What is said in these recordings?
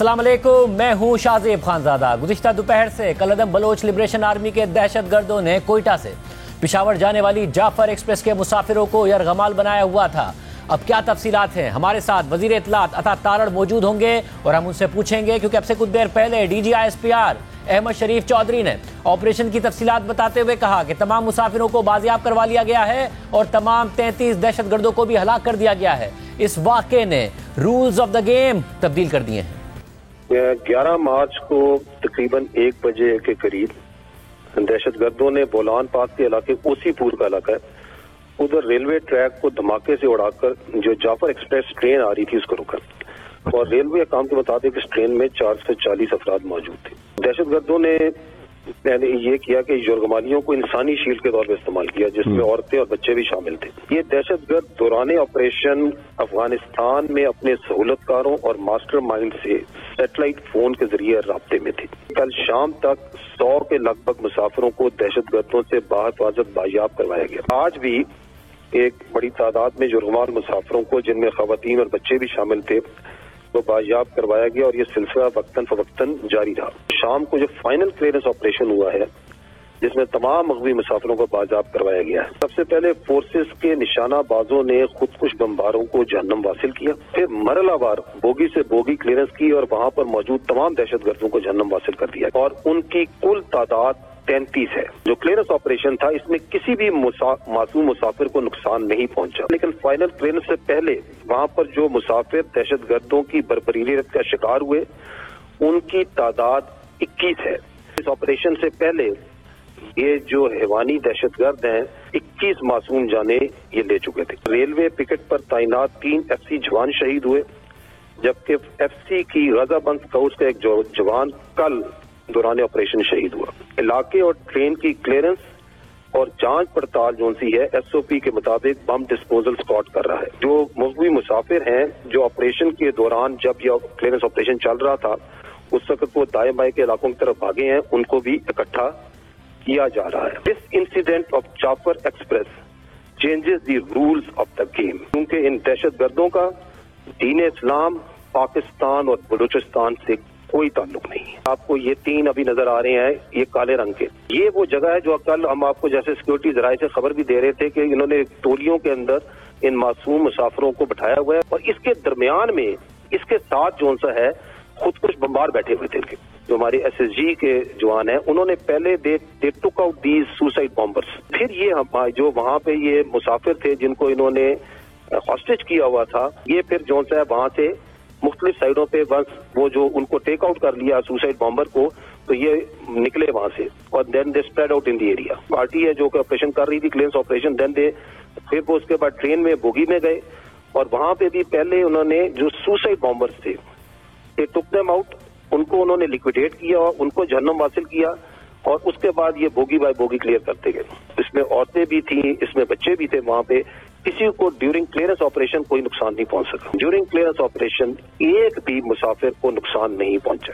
अस्सलाम वालेकुम, मैं हूं शाहजेब खानजादा। गुज़िश्ता दोपहर से कलअदम बलोच लिबरेशन आर्मी के दहशतगर्दों ने कोयटा से पिशावर जाने वाली जाफर एक्सप्रेस के मुसाफिरों को यरगमाल बनाया हुआ था। अब क्या तफसीलात हैं, हमारे साथ वजीर इत्तलात अता तारड़ मौजूद होंगे और हम उनसे पूछेंगे, क्योंकि अब से कुछ देर पहले DGISPR अहमद शरीफ चौधरी ने ऑपरेशन की तफसीलात बताते हुए कहा कि तमाम मुसाफिरों को बाजियाब करवा लिया गया है और तमाम 33 दहशतगर्दों को भी हलाक कर दिया गया है। इस वाक़े ने रूल्स ऑफ द गेम तब्दील कर दिए हैं। 11 मार्च को तकरीबन 1 बजे के करीब दहशतगर्दों ने बोलान पास के इलाके ओसीपुर का इलाका है, उधर रेलवे ट्रैक को धमाके से उड़ाकर जो जाफर एक्सप्रेस ट्रेन आ रही थी उसको रोका और रेलवे अकाम के मुताबिक इस ट्रेन में 440 अफराद मौजूद थे। दहशतगर्दों ने ये किया कि यरगमालियों को इंसानी शील्ड के तौर पर इस्तेमाल किया, जिसमें औरतें और बच्चे भी शामिल थे। ये दहशतगर्द दौरान ऑपरेशन अफगानिस्तान में अपने सहूलतकारों और मास्टर माइंड से सैटेलाइट फोन के जरिए राब्ते में थे। कल शाम तक 100 के लगभग मुसाफिरों को दहशतगर्दों से बाहिफाजत बायाब करवाया गया। आज भी एक बड़ी तादाद में यरगमाल मुसाफिरों को, जिनमें खवातीन और बच्चे भी शामिल थे, तो बायाब करवाया गया और ये सिलसिला वक्तन फवक्तन जारी रहा। शाम को जो फाइनल क्लियरेंस ऑपरेशन हुआ है, जिसमें तमाम मगवी मुसाफिरों को बायाब करवाया गया है। सबसे पहले फोर्सेस के निशाना बाजों ने खुदकुश बमबारों को जहन्नम वासिल किया, फिर मरलावार बोगी से बोगी क्लियरेंस की और वहां पर मौजूद तमाम दहशतगर्दों को जहन्नम वासिल कर दिया और उनकी कुल तादाद 33 है। जो क्लियरेंस ऑपरेशन था, इसमें किसी भी मासूम मुसाफिर को नुकसान नहीं पहुंचा, लेकिन फाइनल क्लियरेंस से पहले वहां पर जो मुसाफिर दहशतगर्दों की बर्बरीत का शिकार हुए, उनकी तादाद 21 है। इस ऑपरेशन से पहले ये जो हैवानी दहशतगर्द हैं, 21 मासूम जाने ये ले चुके थे। रेलवे पिकेट पर तैनात 3 FC जवान शहीद हुए, जबकि FC की गजाबंद स्काउट्स का एक जवान कल दौरान ऑपरेशन शहीद हुआ। इलाके और ट्रेन की क्लियरेंस और जांच पड़ताल जो सी है SOP के मुताबिक बम डिस्पोजल स्क्वाड कर रहा है। जो मगवी मुसाफिर हैं, जो ऑपरेशन के दौरान जब यह क्लियरेंस ऑपरेशन चल रहा था, उस वक्त वो दाएं बाएं के इलाकों की तरफ भागे हैं, उनको भी इकट्ठा किया जा रहा है। This incident of Jaffar Express changes the rules of the game, क्योंकि इन दहशतगर्दों का दीन इस्लाम, पाकिस्तान और बलूचिस्तान से कोई ताल्लुक नहीं है। आपको ये 3 अभी नजर आ रहे हैं, ये काले रंग के, ये वो जगह है जो कल हम आपको जैसे सिक्योरिटी जराये से खबर भी दे रहे थे कि इन्होंने टोलियों के अंदर इन मासूम मुसाफिरों को बिठाया हुआ है और इसके दरमियान में इसके साथ जो सा है खुद कुछ बमबार बैठे हुए थे। जो हमारे SSG के जवान हैं, उन्होंने पहले they took out these suicide bombers. फिर ये जो वहां पे ये मुसाफिर थे जिनको इन्होंने हॉस्टेज किया हुआ था, ये फिर जो सा है वहां से मुख्तलिफ साइडों पे बस वो जो उनको टेक आउट कर लिया सुसाइड बॉम्बर को, तो ये निकले वहां से और then they spread out in the area. Party है जो कि ऑपरेशन कर रही थी, क्लियरेंस ऑपरेशन, देन दे फिर वो उसके बाद ट्रेन में बोगी में गए और वहां पे भी पहले उन्होंने जो सुसाइड बॉम्बर्स थे, दे टुक देम आउट, उनको उन्होंने लिक्विडेट किया और उनको जहन्नम वासिल किया और उसके बाद ये बोगी बाय बोगी क्लियर करते गए। इसमें औरतें भी थी, इसमें बच्चे भी थे। वहां पे किसी को ड्यूरिंग क्लियरेंस ऑपरेशन कोई नुकसान नहीं पहुंच सका। ड्यूरिंग क्लियरेंस ऑपरेशन एक भी मुसाफिर को नुकसान नहीं पहुंचा।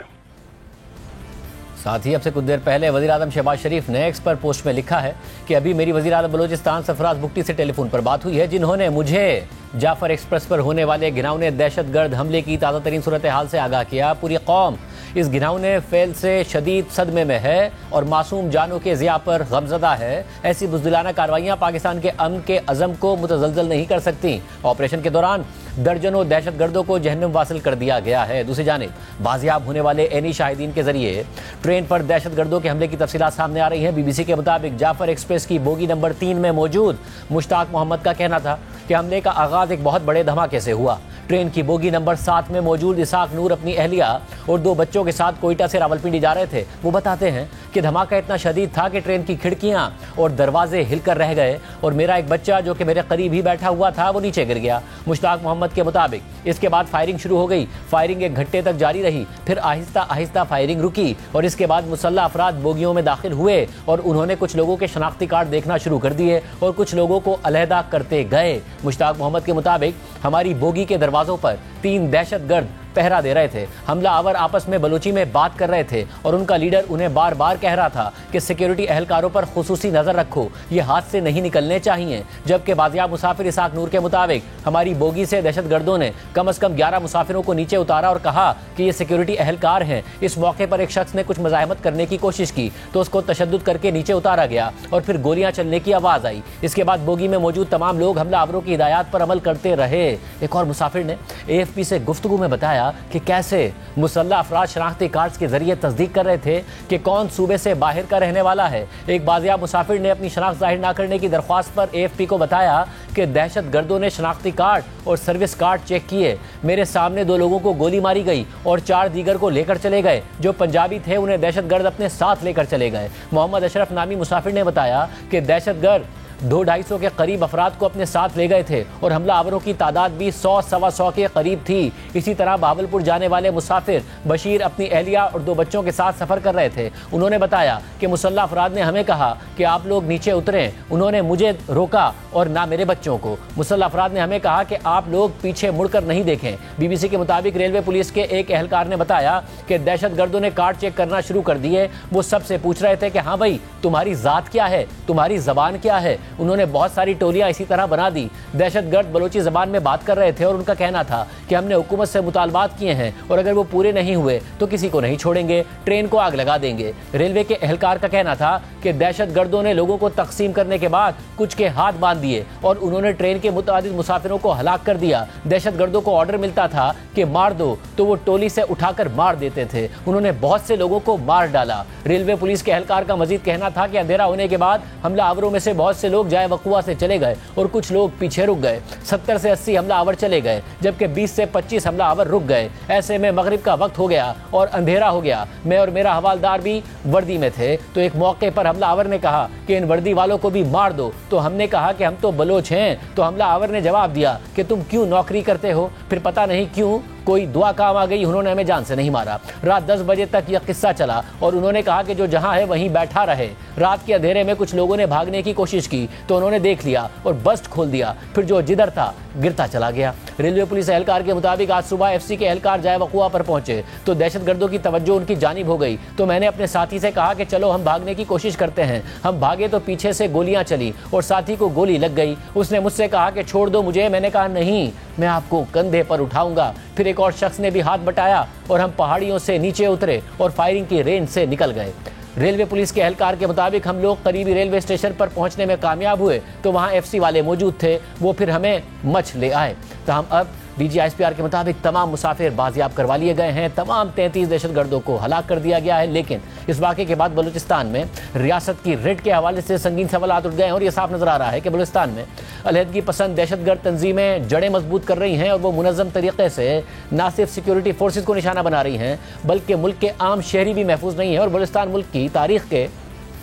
साथ ही अब से कुछ देर पहले वज़ीर आज़म शहबाज शरीफ ने एक्स पर पोस्ट में लिखा है कि अभी मेरी वज़ीर आज़म बलूचिस्तान सरफराज बुगटी से टेलीफोन पर बात हुई है, जिन्होंने मुझे जाफर एक्सप्रेस पर होने वाले घिनौने दहशतगर्द हमले की ताज़ा तरीन सूरत हाल से आगाह किया। पूरी कौम इस घिनौने फेल से शदीद सदमे में है और मासूम जानों के ज़िया पर गमज़दा है। ऐसी बुज़दिलाना कार्रवाइयाँ पाकिस्तान के अमन के अज़म को मुतज़लज़ल नहीं कर सकती। ऑपरेशन के दौरान दर्जनों दहशतगर्दों को जहन्नम वासिल कर दिया गया है। दूसरी जानिब बाजियाब होने वाले एनी शाहिदीन के जरिए ट्रेन पर दहशतगर्दों के हमले की तफसीलात सामने आ रही हैं। BBC के मुताबिक जाफर एक्सप्रेस की बोगी नंबर 3 में मौजूद मुश्ताक मोहम्मद का कहना था कि हमले का आगाज एक बहुत बड़े धमाके से हुआ। ट्रेन की बोगी नंबर 7 में मौजूद इसाक नूर अपनी अहलिया और 2 बच्चों के साथ कोयटा से रावलपिंडी जा रहे थे। वो बताते हैं कि धमाका इतना शदीद था कि ट्रेन की खिड़कियां और दरवाजे हिलकर रह गए और मेरा एक बच्चा जो कि मेरे करीब ही बैठा हुआ था वो नीचे गिर गया। मुश्ताक मोहम्मद के मुताबिक इसके बाद फायरिंग शुरू हो गई। फायरिंग 1 घंटे तक जारी रही, फिर आहिस्ता आहिस्ता फायरिंग रुकी और इसके बाद मुसल्लह अफराद बोगियों में दाखिल हुए और उन्होंने कुछ लोगों के शनाख्ती कार्ड देखना शुरू कर दिए और कुछ लोगों को अलहदा करते गए। मुश्ताक मोहम्मद के मुताबिक हमारी बोगी के दरवाजों पर 3 दहशतगर्द पहरा दे रहे थे। हमला आवर आपस में बलूची में बात कर रहे थे और उनका लीडर उन्हें बार बार कह रहा था कि सिक्योरिटी एहलकारों पर खुसूसी नजर रखो, ये हाथ से नहीं निकलने चाहिए। जबकि बाजियाब मुसाफिर इसाक नूर के मुताबिक हमारी बोगी से दहशतगर्दों ने कम से कम 11 मुसाफिरों को नीचे उतारा और कहा कि ये सिक्योरिटी एहलकार हैं। इस मौके पर एक शख्स ने कुछ मज़ाहमत करने की कोशिश की तो उसको तशद्दुद करके नीचे उतारा गया और फिर गोलियां चलने की आवाज आई। इसके बाद बोगी में मौजूद तमाम लोग हमला आवरों की हिदायत पर अमल करते रहे। एक और मुसाफिर ने AFP से गुफ्तगू में बताया कि कैसे मुसल्लह अफराद शनाख्ती कार्ड्स के जरिए तस्दीक कर रहे थे कि कौन सूबे से बाहर का रहने वाला है। एक बाजियाब मुसाफिर ने अपनी शनाख्त जाहिर न करने की दरख्वास्त पर AFP को बताया कि दहशतगर्दों ने शनाख्ती कार्ड और सर्विस कार्ड चेक किए। मेरे सामने 2 लोगों को गोली मारी गई और 4 दीगर को लेकर चले गए। जो पंजाबी थे उन्हें दहशतगर्द अपने साथ लेकर चले गए। मोहम्मद अशरफ नामी मुसाफिर ने बताया कि दहशतगर्द 200-250 के करीब अफराद को अपने साथ ले गए थे और हमला आवरों की तादाद भी 100-125 के करीब थी। इसी तरह बहावलपुर जाने वाले मुसाफिर बशीर अपनी अहलिया और 2 बच्चों के साथ सफ़र कर रहे थे। उन्होंने बताया कि मुसल्लह अफराद ने हमें कहा कि आप लोग नीचे उतरें। उन्होंने मुझे रोका और ना मेरे बच्चों को। मुसल्लह अफराद ने हमें कहा कि आप लोग पीछे मुड़कर नहीं देखें। BBC के मुताबिक रेलवे पुलिस के एक एहलकार ने बताया कि दहशतगर्दों ने कार्ड चेक करना शुरू कर दिए। वो सबसे पूछ रहे थे कि हाँ भाई, तुम्हारी ज़ात क्या है, तुम्हारी ज़बान क्या है। उन्होंने बहुत सारी टोलियां इसी तरह बना दी। दहशतगर्द बलोची जबान में बात कर रहे थे और उनका कहना था कि हमने हुकूमत से मुतालबात किए हैं और अगर वो पूरे नहीं हुए तो किसी को नहीं छोड़ेंगे, ट्रेन को आग लगा देंगे। रेलवे के एहलकार का कहना था कि दहशतगर्दों ने लोगों को तकसीम करने के बाद कुछ के हाथ बांध दिए और उन्होंने ट्रेन के मुतादिद मुसाफिरों को हलाक कर दिया। दहशतगर्दों को ऑर्डर मिलता था कि मार दो तो वो टोली से उठाकर मार देते थे। उन्होंने बहुत से लोगों को मार डाला। रेलवे पुलिस के एहलकार का मजीद कहना था कि अंधेरा होने के बाद हमला आवरों में से बहुत से लोग जाए वकुआ से चले गए और कुछ लोग पीछे रुक गए। 70 से 80 हमला आवर चले गए जबकि 20 से 25 हमला आवर रुक गए। ऐसे में मगरिब का वक्त हो गया और अंधेरा हो गया। मैं और मेरा हवालदार भी वर्दी में थे तो एक मौके पर हमला आवर ने कहा कि इन वर्दी वालों को भी मार दो। तो हमने कहा कि हम तो बलोच हैं। तो हमला आवर ने जवाब दिया कि तुम क्यों नौकरी करते हो। फिर पता नहीं क्यों कोई दुआ काम आ गई, उन्होंने हमें जान से नहीं मारा। रात 10 बजे तक यह किस्सा चला और उन्होंने कहा कि जो जहां है वहीं बैठा रहे। रात के अंधेरे में कुछ लोगों ने भागने की कोशिश की तो उन्होंने देख लिया और बस्ट खोल दिया। फिर जो जिधर था गिरता चला गया। रेलवे पुलिस एहलकार के मुताबिक आज सुबह FC के एहलकार जाए वकुआ पर पहुंचे तो दहशतगर्दों की तवज्जो उनकी जानिब हो गई। तो मैंने अपने साथी से कहा कि चलो हम भागने की कोशिश करते हैं। हम भागे तो पीछे से गोलियां चली और साथी को गोली लग गई। उसने मुझसे कहा कि छोड़ दो मुझे। मैंने कहा नहीं, मैं आपको कंधे पर उठाऊंगा। फिर एक और शख्स ने भी हाथ बटाया और हम पहाड़ियों से नीचे उतरे और फायरिंग की रेंज से निकल गए। रेलवे पुलिस के एहलकार के मुताबिक हम लोग करीबी रेलवे स्टेशन पर पहुंचने में कामयाब हुए तो वहां FC वाले मौजूद थे। वो फिर हमें मच ले आए। तो हम अब DGISPR के मुताबिक तमाम मुसाफिर बाजियाब करवा लिए गए हैं। तमाम 33 दहशतगर्दों को हलाक कर दिया गया है। लेकिन इस वाक़े के बाद बलूचिस्तान में रियासत की रेड के हवाले से संगीन सवालात उठ गए हैं और ये साफ नजर आ रहा है कि बलूचिस्तान में अलहदगी पसंद दहशतगर्द तंजीमें जड़ें मजबूत कर रही हैं और वो मुनज़्ज़म तरीके से न सिर्फ सिक्योरिटी फोर्सेज को निशाना बना रही हैं बल्कि मुल्क के आम शहरी भी महफूज नहीं है। और बलूचिस्तान मुल्क की तारीख के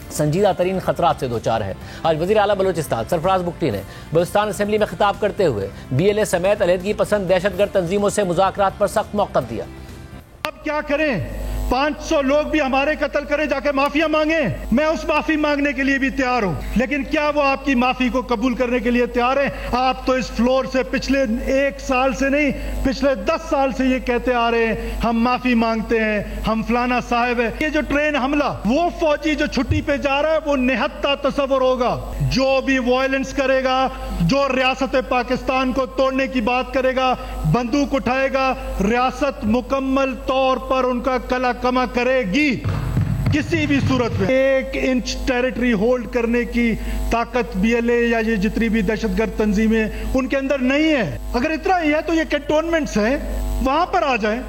संजीदा तरीन खतरात से दो चार है। आज वज़ीर आला बलूचिस्तान सरफराज बुगटी ने बलूचिस्तान असेंबली में खिताब करते हुए BLA समेत अलहदगी पसंद दहशतगर्द तंजीमों से मुज़ाकरात पर सख्त मौक़िफ़ दिया। अब क्या करें? 500 लोग भी हमारे कत्ल करें, जाके माफिया मांगे। मैं उस माफी मांगने के लिए भी तैयार हूं, लेकिन क्या वो आपकी माफी को कबूल करने के लिए तैयार है? आप तो इस फ्लोर से पिछले 1 साल से नहीं, पिछले 10 साल से ये कहते आ रहे हैं हम माफी मांगते हैं, हम फलाना साहब है। ये जो ट्रेन हमला, वो फौजी जो छुट्टी पे जा रहा है वो निहत्ता तस्वर होगा। जो भी वायलेंस करेगा, जो रियासत पाकिस्तान को तोड़ने की बात करेगा, बंदूक उठाएगा, रियासत मुकम्मल तौर पर उनका कला कमा करेगी। किसी भी सूरत में 1 इंच टेरिटरी होल्ड करने की ताकत BLA या ये जितनी भी दहशतगर्द तंजीमें उनके अंदर नहीं है। अगर इतना ही है तो ये कैंटोनमेंट्स हैं, वहां पर आ जाएं।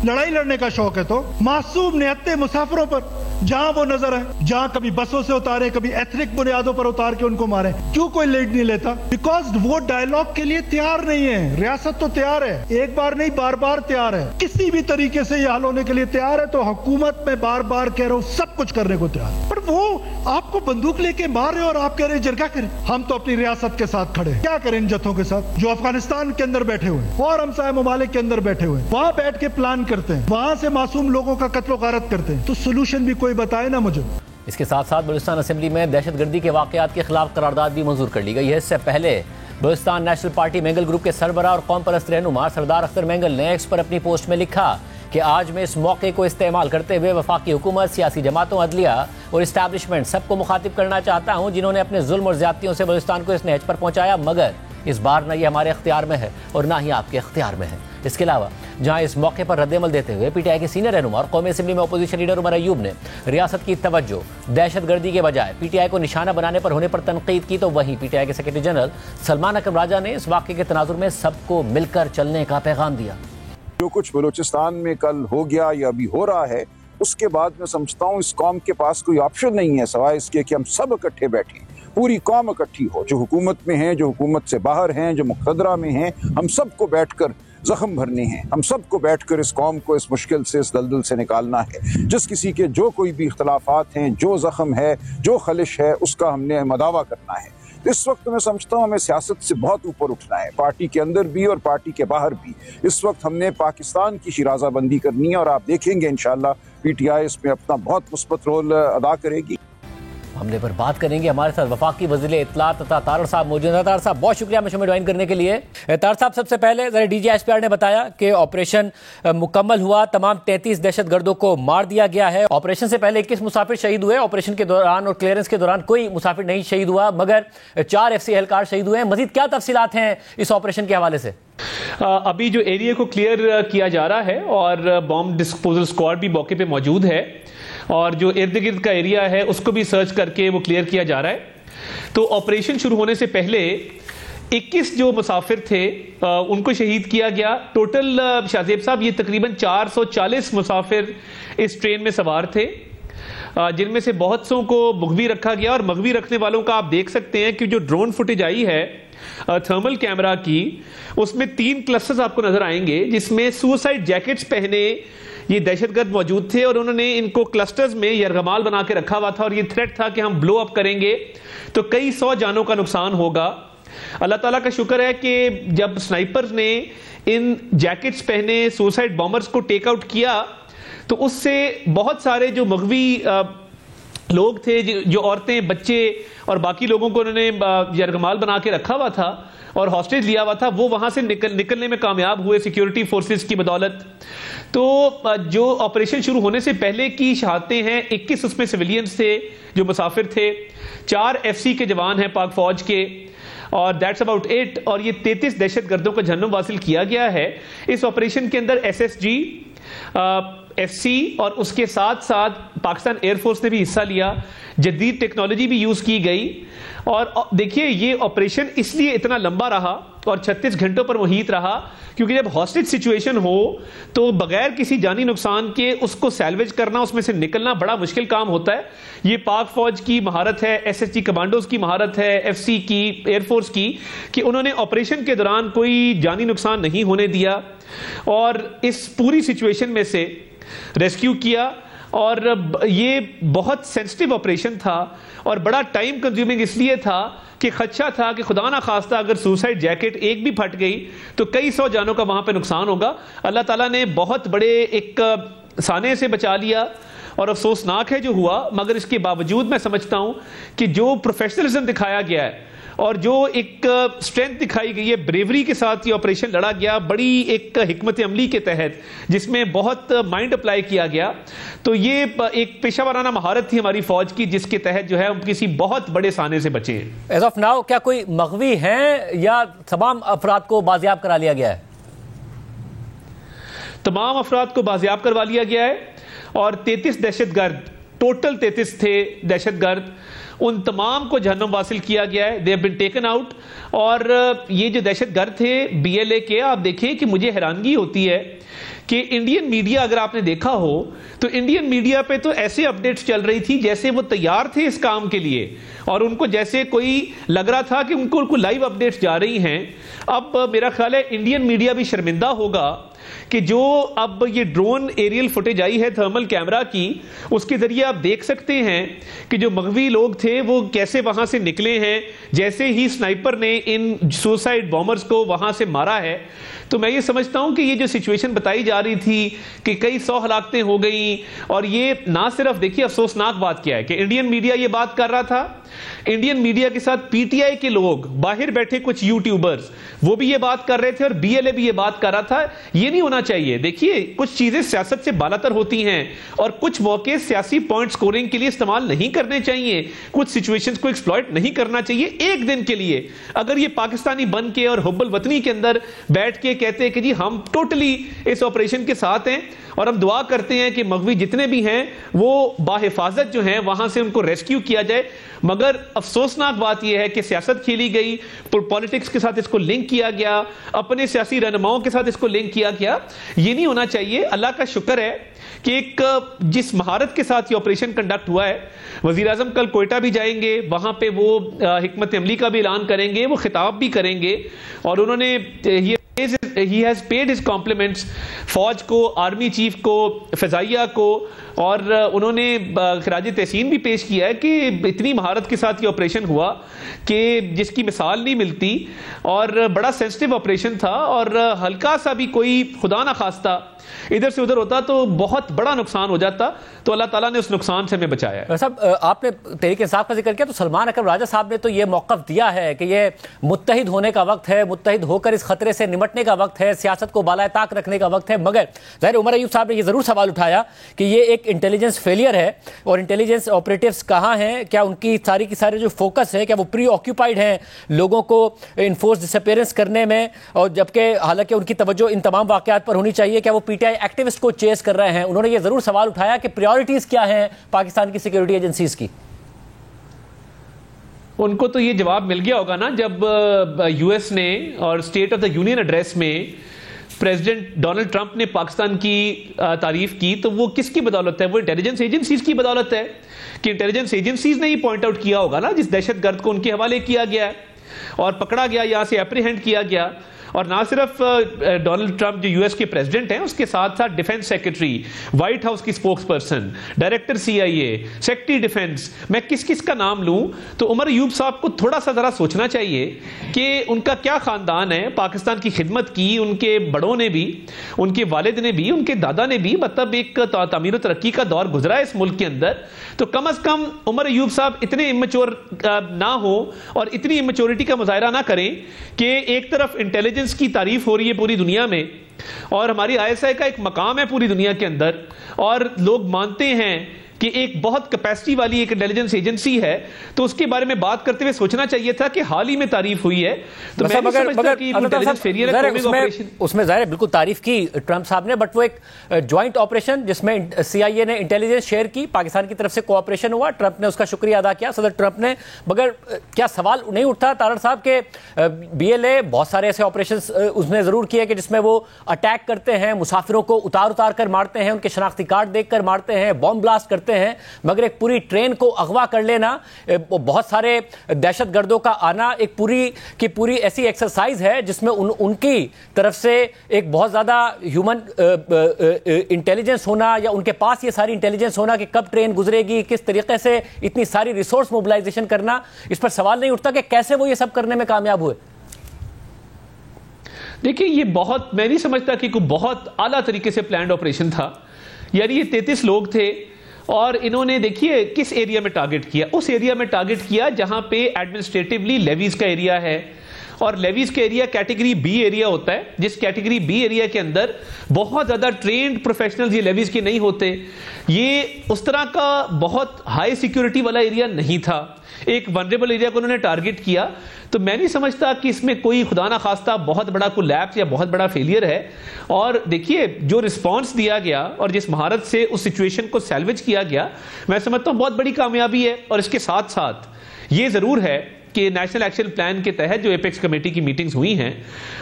लड़ाई लड़ने का शौक है तो मासूम निहत्ते मुसाफिरों पर जहां वो नजर है, जहां कभी बसों से उतारे, कभी एथनिक बुनियादों पर उतार के उनको मारे, क्यों कोई लीड नहीं लेता? बिकॉज वो डायलॉग के लिए तैयार नहीं है। रियासत तो तैयार है, एक बार नहीं बार बार तैयार है, किसी भी तरीके से ये हल होने के लिए तैयार है। तो हुकूमत में बार बार कह रहा हूं सब कुछ करने को तैयार, पर वो आपको बंदूक लेके मार रहे और आप कह रहे जरगा करें। हम तो अपनी रियासत के साथ खड़े। क्या करें इन जत्थों के साथ जो अफगानिस्तान के अंदर बैठे हुए और हमसाय ममालिक के अंदर बैठे हुए, वहां बैठ के प्लान करते हैं, वहां से मासूम लोगों का कत्लो गारत करते हैं। तो सोल्यूशन भी कोई बताए ना मुझे। इसके साथ साथ बलूचिस्तान असेंबली में दहशतगर्दी के वाक़यात के खिलाफ करारदाद भी मंजूर कर ली गई है। इससे पहले Balochistan national party Mengal group के सरबराह और कौम परस्त रहनुमा सरदार अख्तर मेंगल ने एक्स पर अपनी पोस्ट में लिखा कि आज मैं इस मौके को इस्तेमाल करते हुए वफाकी हुकूमत, सियासी जमातों, अदलिया और इस्टेब्लिशमेंट सबको मुखातिब करना चाहता हूं जिन्होंने अपने जुल्म और ज्यादतियों से बलूचिस्तान को इस नहज पर पहुंचाया, मगर इस बार न ये हमारे इख्तियार में है और ना ही आपके इख्तियार में है। इसके अलावा जहां इस मौके पर रद्दअमल देते हुए पीटीआई के सीनियर रहनुमा और कौमी असेंबली में अपोजिशन लीडर उमर अयूब ने रियासत की तवज्जो दहशतगर्दी के बजाय पीटीआई को निशाना बनाने पर होने पर तनकीद की, तो वहीं पीटीआई के सेक्रेटरी जनरल सलमान अकरम राजा ने इस वाक़े के तनाजुर में सबको मिलकर चलने का पैगाम दिया। जो कुछ बलूचिस्तान में कल हो गया या अभी हो रहा है, उसके बाद मैं समझता हूँ इस कौम के पास कोई ऑप्शन नहीं है सिवाय इसके कि हम सब इकट्ठे बैठें, पूरी कौम इकट्ठी हो, जो हुकूमत में हैं, जो हुकूमत से बाहर हैं, जो मुक़तदरा में हैं, हम सबको बैठकर जख्म भरने हैं। हम सबको बैठकर इस कौम को इस मुश्किल से, इस दलदल से निकालना है। जिस किसी के जो कोई भी इख्तलाफात हैं, जो जख्म है, जो खलिश है, उसका हमने मदावा करना है। इस वक्त मैं समझता हूँ हमें सियासत से बहुत ऊपर उठना है, पार्टी के अंदर भी और पार्टी के बाहर भी। इस वक्त हमने पाकिस्तान की शिराज़ाबंदी करनी है और आप देखेंगे इंशाअल्लाह पीटीआई इसमें अपना बहुत मुस्बत रोल अदा करेगी। हमले पर बात करेंगे, हमारे साथ वफाकी वज़ीर इत्तलात तथा तारड़ साहब मौजूद हैं। तारड़ साहब, बहुत शुक्रिया मुझे ज्वाइन करने के लिए। तारड़ साहब, सबसे पहले जरा DGISPR ने बताया कि ऑपरेशन मुकम्मल हुआ, तमाम 33 दहशतगर्दों को मार दिया गया है। ऑपरेशन से पहले 21 मुसाफिर शहीद हुए, ऑपरेशन के दौरान और क्लियरेंस के दौरान कोई मुसाफिर नहीं शहीद हुआ, मगर 4 FC एहलकार शहीद हुए हैं। मजीद क्या तफसीलात हैं इस ऑपरेशन के हवाले से? अभी जो एरिया को क्लियर किया जा रहा है और बॉम्ब डिस्पोजल स्क्वाड भी मौके पे मौजूद है और जो इर्द गिर्द का एरिया है उसको भी सर्च करके वो क्लियर किया जा रहा है। तो ऑपरेशन शुरू होने से पहले 21 जो मुसाफिर थे उनको शहीद किया गया। टोटल शाहजेब साहब ये तकरीबन 440 मुसाफिर इस ट्रेन में सवार थे, जिनमें से बहुत सौ को मगवी रखा गया। और मगवी रखने वालों का आप देख सकते हैं कि जो ड्रोन फुटेज आई है थर्मल कैमरा की, उसमें 3 क्लस्टर्स आपको नजर आएंगे जिसमें सुसाइड जैकेट्स पहने ये दहशतगर्द मौजूद थे और उन्होंने इनको क्लस्टर्स में यरगमाल बना के रखा हुआ था और ये थ्रेट था कि हम ब्लो अप करेंगे तो कई 100 जानों का नुकसान होगा। अल्लाह ताला का शुक्र है कि जब स्नाइपर्स ने इन जैकेट्स पहने सुसाइड बॉम्बर्स को टेक आउट किया तो उससे बहुत सारे जो मगवी लोग थे, जो औरतें, बच्चे और बाकी लोगों को उन्होंने यरगमाल बना के रखा हुआ था और हॉस्टेज लिया हुआ था, वो वहां से निकलने में कामयाब हुए सिक्योरिटी फोर्सेस की बदौलत। तो जो ऑपरेशन शुरू होने से पहले की शहादतें हैं, 21 उसमें सिविलियंस थे जो मुसाफिर थे, 4 FC के जवान हैं पाक फौज के, और दैट्स अबाउट इट। और ये 33 दहशतगर्दों का जहन्नुम हासिल किया गया है। इस ऑपरेशन के अंदर SSG, FC और उसके साथ साथ पाकिस्तान एयरफोर्स ने भी हिस्सा लिया, जदीद टेक्नोलॉजी भी यूज की गई। और देखिए ये ऑपरेशन इसलिए इतना लंबा रहा और 36 घंटों पर मुहित रहा क्योंकि जब हॉस्टेज सिचुएशन हो तो बगैर किसी जानी नुकसान के उसको सैल्वेज करना, उसमें से निकलना बड़ा मुश्किल काम होता है। ये पाक फौज की महारत है, SSG कमांडोज की महारत है, FC की, एयरफोर्स की, कि उन्होंने ऑपरेशन के दौरान कोई जानी नुकसान नहीं होने दिया और इस पूरी सिचुएशन में से रेस्क्यू किया। और ये बहुत सेंसिटिव ऑपरेशन था और बड़ा टाइम कंज्यूमिंग इसलिए था कि खदशा था कि खुदा ना खास्ता अगर सुसाइड जैकेट एक भी फट गई तो कई 100 जानों का वहां पे नुकसान होगा। अल्लाह ताला ने बहुत बड़े एक साने से बचा लिया और अफसोसनाक है जो हुआ, मगर इसके बावजूद मैं समझता हूं कि जो प्रोफेशनलिज्म दिखाया गया है और जो एक स्ट्रेंथ दिखाई गई है, ब्रेवरी के साथ ये ऑपरेशन लड़ा गया, बड़ी एक हिकमत अमली के तहत जिसमें बहुत माइंड अप्लाई किया गया, तो ये एक पेशा वाराना महारत थी हमारी फौज की जिसके तहत जो है हम किसी बहुत बड़े साने से बचे हैं। एज ऑफ नाउ क्या कोई मगवी हैं या तमाम अफराद को बाजियाब करा लिया गया है? तमाम अफराद को बाजियाब करवा लिया गया है और 33 दहशतगर्द, टोटल 33 थे दहशतगर्द, उन तमाम को जहन्नुम हासिल किया गया है। They have been taken out. और ये जो दहशतगर्द थे BLA के, आप देखिए कि मुझे हैरानगी होती है कि इंडियन मीडिया अगर आपने देखा हो तो इंडियन मीडिया पे तो ऐसे अपडेट्स चल रही थी जैसे वो तैयार थे इस काम के लिए और उनको जैसे कोई लग रहा था कि उनको लाइव अपडेट्स जा रही हैं। अब मेरा ख्याल है इंडियन मीडिया भी शर्मिंदा होगा कि जो अब ये ड्रोन एरियल फुटेज आई है थर्मल कैमरा की, उसके जरिए आप देख सकते हैं कि जो मगवी लोग थे वो कैसे वहां से निकले हैं, जैसे ही स्नाइपर ने इन सुसाइड बॉम्बर्स को वहां से मारा है। तो मैं ये समझता हूं कि ये जो सिचुएशन बताई जा रही थी कि कई 100 हलाकतें हो गई, और ये ना सिर्फ, देखिए अफसोसनाक बात क्या है कि इंडियन मीडिया ये बात कर रहा था, इंडियन मीडिया के साथ पीटीआई के लोग, बाहर बैठे कुछ यूट्यूबर्स, वो भी ये बात कर रहे थे, और बीएलए भी ये बात कर रहा था। ये नहीं होना चाहिए। देखिए कुछ चीजें सियासत से बालातर होती हैं और कुछ मौके सियासी पॉइंट स्कोरिंग के लिए इस्तेमाल नहीं करने चाहिए, कुछ सिचुएशंस को एक्सप्लॉइट नहीं करना चाहिए एक दिन के लिए। अगर ये पाकिस्तानी बन के और हुब्बुल वतनी के अंदर बैठ के कहते हैं कि जी हम टोटली इस ऑपरेशन के साथ हैं और हम दुआ करते हैं कि मगवी जितने भी हैं वो बाहिफाजत जो हैं वहां से उनको रेस्क्यू किया जाए, मगर अफसोसनाक बात यह है कि सियासत खेली गई, पॉलिटिक्स के साथ इसको लिंक किया गया, अपने सियासी रहनुमाओं के साथ इसको लिंक किया गया। ये नहीं होना चाहिए। अल्लाह का शुक्र है कि एक जिस महारत के साथ ये ऑपरेशन कंडक्ट हुआ है, वजीर आजम कल कोयटा भी जाएंगे, वहां पे वो हिकमत अमली का भी ऐलान करेंगे, वो खिताब भी करेंगे, और उन्होंने He has paid his compliments फौज को, आर्मी चीफ को, फजाइया को, और उन्होंने खराज तहसीन भी पेश किया है कि इतनी महारत के साथ ये ऑपरेशन हुआ कि जिसकी मिसाल नहीं मिलती, और बड़ा सेंसिटिव ऑपरेशन था, और हल्का सा भी कोई खुदा ना खास्ता इधर से उधर होता तो बहुत बड़ा नुकसान हो जाता। तो अल्लाह ताला ने उस नुकसान से हमें बचाया है। साहब, आपने तहरीक इंसाफ का जिक्र किया, तो सलमान अकरम राजा साहब ने तो ये मौक़िफ़ दिया है कि ये मुत्तहिद होने का वक्त है, मुत्तहिद होकर इस खतरे से निमटने का वक्त है, सियासत को बालाए ताक रखने का वक्त है। मगर ज़ाहिर उमर अयूब साहब ने ये ज़रूर सवाल उठाया कि ये एक इंटेलिजेंस फेलियर है, और इंटेलिजेंस ऑपरेटिव्स कहाँ हैं, क्या उनकी सारी की सारी जो फोकस है, क्या वो प्री ऑक्यूपाइड हैं लोगों को इन्फोर्स डिसअपीयरेंस करने में, और जबकि हालांकि उनकी तवज्जो इन तमाम वाक़यात पर होनी चाहिए, क्या वो पीटीआई एक्टिविस्ट को चेस कर रहे हैं। उन्होंने ये जरूर सवाल उठाया कि प्रायोरिटीज क्या हैं पाकिस्तान की सिक्योरिटी एजेंसीज की। उनको तो ये जवाब मिल गया होगा ना, जब यूएस ने और state of the union address में प्रेसिडेंट डोनाल्ड ट्रंप ने पाकिस्तान की तारीफ की, तो वो किसकी बदौलत है? वो इंटेलिजेंस एजेंसीज की बदौलत है कि इंटेलिजेंस एजेंसीज ने ही पॉइंट आउट किया होगा ना, जिस दहशतगर्द को उनके हवाले किया गया है और पकड़ा गया, यहां से एप्रीहेंड किया गया। और ना सिर्फ डोनाल्ड ट्रंप जो यूएस के प्रेसिडेंट हैं, उसके साथ साथ डिफेंस सेक्रेटरी, व्हाइट हाउस की spokes person, director CIA, secretary defence, मैं किस किस का नाम लूं? तो उमर अयूब साहब को थोड़ा सा जरा सोचना चाहिए कि उनका क्या खानदान है, पाकिस्तान की खिदमत की उनके बड़ों ने भी, उनके वालिद ने भी, उनके दादा ने भी, मतलब एक तामीर तरक्की का दौर गुजरा है इस मुल्क के अंदर। तो कम अज कम उमर अयूब साहब इतने इमेच्योर ना हो और इतनी इमेच्योरिटी का मुजाहरा ना करें कि एक तरफ इंटेलिजेंस की तारीफ हो रही है पूरी दुनिया में, और हमारी आईएसआई का एक मकाम है पूरी दुनिया के अंदर, और लोग मानते हैं कि एक बहुत कैपेसिटी वाली एक इंटेलिजेंस एजेंसी है, तो उसके बारे में बात करते हुए सोचना चाहिए था कि हाल ही में तारीफ हुई है। तो मैं नहीं समझता कि इंटेलिजेंस फेलियर है ऑपरेशन। उसमें ज़ाहिर बिल्कुल तारीफ की ट्रंप साहब ने, बट वो एक ज्वाइंट ऑपरेशन जिसमें सीआईए ने इंटेलिजेंस शेयर की, पाकिस्तान की तरफ से कोऑपरेशन हुआ, ट्रंप ने उसका शुक्रिया अदा किया, सदर ट्रंप ने। मगर क्या सवाल नहीं उठता तारड़ साहब के बीएलए बहुत सारे ऐसे ऑपरेशन उसने जरूर किए कि जिसमें वो अटैक करते हैं, मुसाफिरों को उतार कर मारते हैं, उनके शनाख्ती कार्ड देखकर मारते हैं, बॉम्ब ब्लास्ट करते हैं, मगर एक पूरी ट्रेन को अगवा कर लेना, बहुत सारे दहशतगर्दों का आना, एक पूरी की पूरी ऐसी एक्सरसाइज है जिसमें उनकी तरफ से एक बहुत ज्यादा ह्यूमन इंटेलिजेंस होना, या उनके पास ये सारी इंटेलिजेंस होना कि कब ट्रेन गुजरेगी, किस तरीके से इतनी सारी रिसोर्स मोबिलाइजेशन करना, इस पर सवाल नहीं उठता कि कैसे वो ये सब करने में कामयाब हुए। देखिए, ये बहुत, मैं नहीं समझता कि कोई बहुत आला तरीके से प्लान्ड ऑपरेशन था। यार ये 33 लोग थे, और इन्होंने देखिए किस एरिया में टारगेट किया, उस एरिया में टारगेट किया जहां पे एडमिनिस्ट्रेटिवली लेवीज का एरिया है, और लेवीज का एरिया कैटेगरी बी एरिया होता है, जिस कैटेगरी बी एरिया के अंदर बहुत ज्यादा ट्रेन्ड प्रोफेशनल्स ये लेवीज के नहीं होते। ये उस तरह का बहुत हाई सिक्योरिटी वाला एरिया नहीं था, एक वनरेबल एरिया को उन्होंने टारगेट किया। तो मैं नहीं समझता कि इसमें कोई खुदा ना खास्ता बहुत बड़ा कोई लैप्स या बहुत बड़ा फेलियर है। और देखिए जो रिस्पांस दिया गया और जिस महारत से उस सिचुएशन को सैल्वेज किया गया, मैं समझता हूं बहुत बड़ी कामयाबी है। और इसके साथ साथ ये जरूर है कि नेशनल एक्शन प्लान के तहत जो एपेक्स कमेटी की मीटिंग्स हुई हैं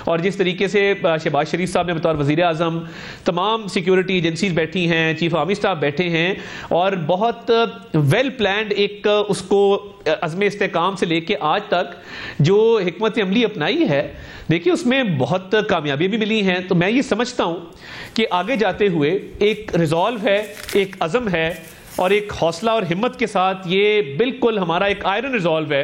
और जिस तरीके से शहबाज शरीफ साहब ने बतौर वज़ीर आज़म, तमाम सिक्योरिटी एजेंसीज बैठी हैं, चीफ आर्मी स्टाफ बैठे हैं और बहुत वेल प्लान्ड एक उसको अज़्म इस्तेकाम से लेके आज तक जो हिकमत अमली अपनाई है, देखिए उसमें बहुत कामयाबी भी मिली हैं। तो मैं ये समझता हूँ कि आगे जाते हुए एक रिजॉल्व है, एक अज़म है और एक हौसला और हिम्मत के साथ ये बिल्कुल हमारा एक आयरन रिजॉल्व है